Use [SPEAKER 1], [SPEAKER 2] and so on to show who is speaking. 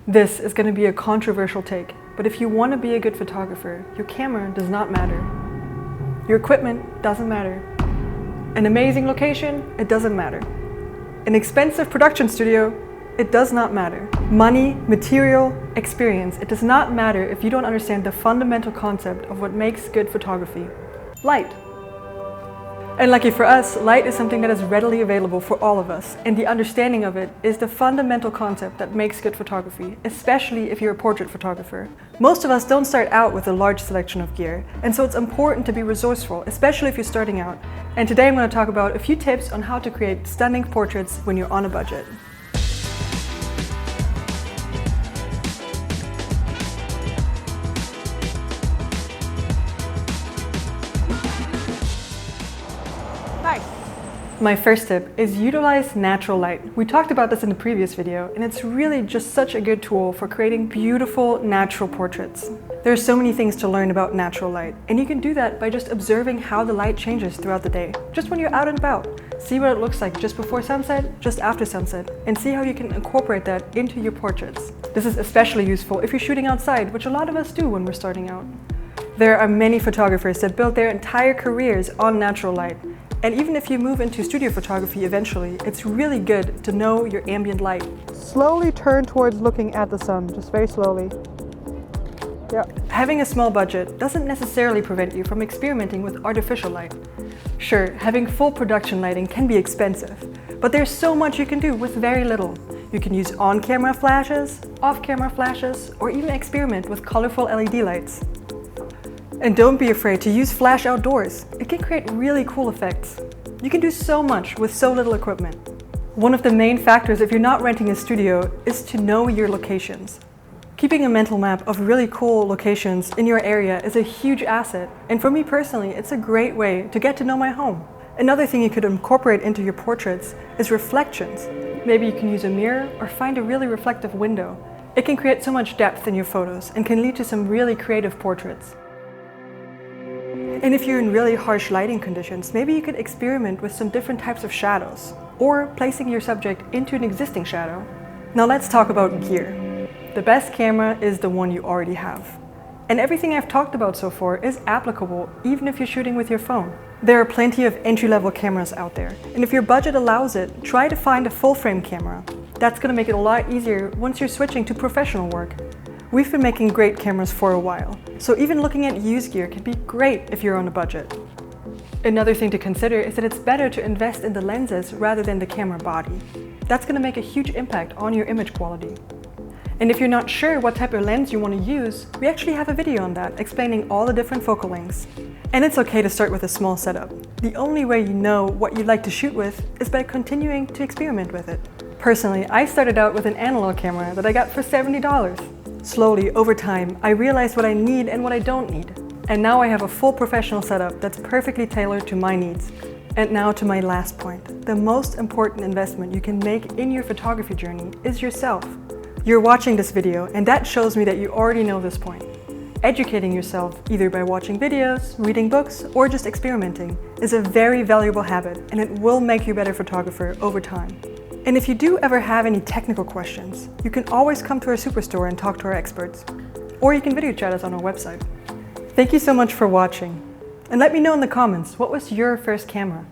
[SPEAKER 1] This is going to be a controversial take, but if you want to be a good photographer, your camera does not matter. Your equipment doesn't matter. An amazing location, it doesn't matter. An expensive production studio, it does not matter. Money, material, experience, it does not matter if you don't understand the fundamental concept of what makes good photography. Light. And lucky for us, light is something that is readily available for all of us, and the understanding of it is the fundamental concept that makes good photography, especially if you're a portrait photographer. Most of us don't start out with a large selection of gear, and so it's important to be resourceful, especially if you're starting out. And today I'm going to talk about a few tips on how to create stunning portraits when you're on a budget. My first tip is utilize natural light. We talked about this in the previous video, and it's really just such a good tool for creating beautiful natural portraits. There are so many things to learn about natural light, and you can do that by just observing how the light changes throughout the day, just when you're out and about. See what it looks like just before sunset, just after sunset, and see how you can incorporate that into your portraits. This is especially useful if you're shooting outside, which a lot of us do when we're starting out. There are many photographers that built their entire careers on natural light. And even if you move into studio photography eventually, it's really good to know your ambient light. Slowly turn towards looking at the sun, just very slowly. Yeah. Having a small budget doesn't necessarily prevent you from experimenting with artificial light. Sure, having full production lighting can be expensive, but there's so much you can do with very little. You can use on-camera flashes, off-camera flashes, or even experiment with colorful LED lights. And don't be afraid to use flash outdoors. It can create really cool effects. You can do so much with so little equipment. One of the main factors if you're not renting a studio is to know your locations. Keeping a mental map of really cool locations in your area is a huge asset. And for me personally, it's a great way to get to know my home. Another thing you could incorporate into your portraits is reflections. Maybe you can use a mirror or find a really reflective window. It can create so much depth in your photos and can lead to some really creative portraits. And if you're in really harsh lighting conditions, maybe you could experiment with some different types of shadows, or placing your subject into an existing shadow. Now let's talk about gear. The best camera is the one you already have. And everything I've talked about so far is applicable even if you're shooting with your phone. There are plenty of entry-level cameras out there, and if your budget allows it, try to find a full-frame camera. That's going to make it a lot easier once you're switching to professional work. We've been making great cameras for a while, so even looking at used gear can be great if you're on a budget. Another thing to consider is that it's better to invest in the lenses rather than the camera body. That's going to make a huge impact on your image quality. And if you're not sure what type of lens you want to use, we actually have a video on that explaining all the different focal lengths. And it's okay to start with a small setup. The only way you know what you'd like to shoot with is by continuing to experiment with it. Personally, I started out with an analog camera that I got for $70. Slowly, over time, I realized what I need and what I don't need. And now I have a full professional setup that's perfectly tailored to my needs. And now to my last point. The most important investment you can make in your photography journey is yourself. You're watching this video, and that shows me that you already know this point. Educating yourself, either by watching videos, reading books, or just experimenting, is a very valuable habit, and it will make you a better photographer over time. And if you do ever have any technical questions, you can always come to our superstore and talk to our experts. Or you can video chat us on our website. Thank you so much for watching. And let me know in the comments, what was your first camera?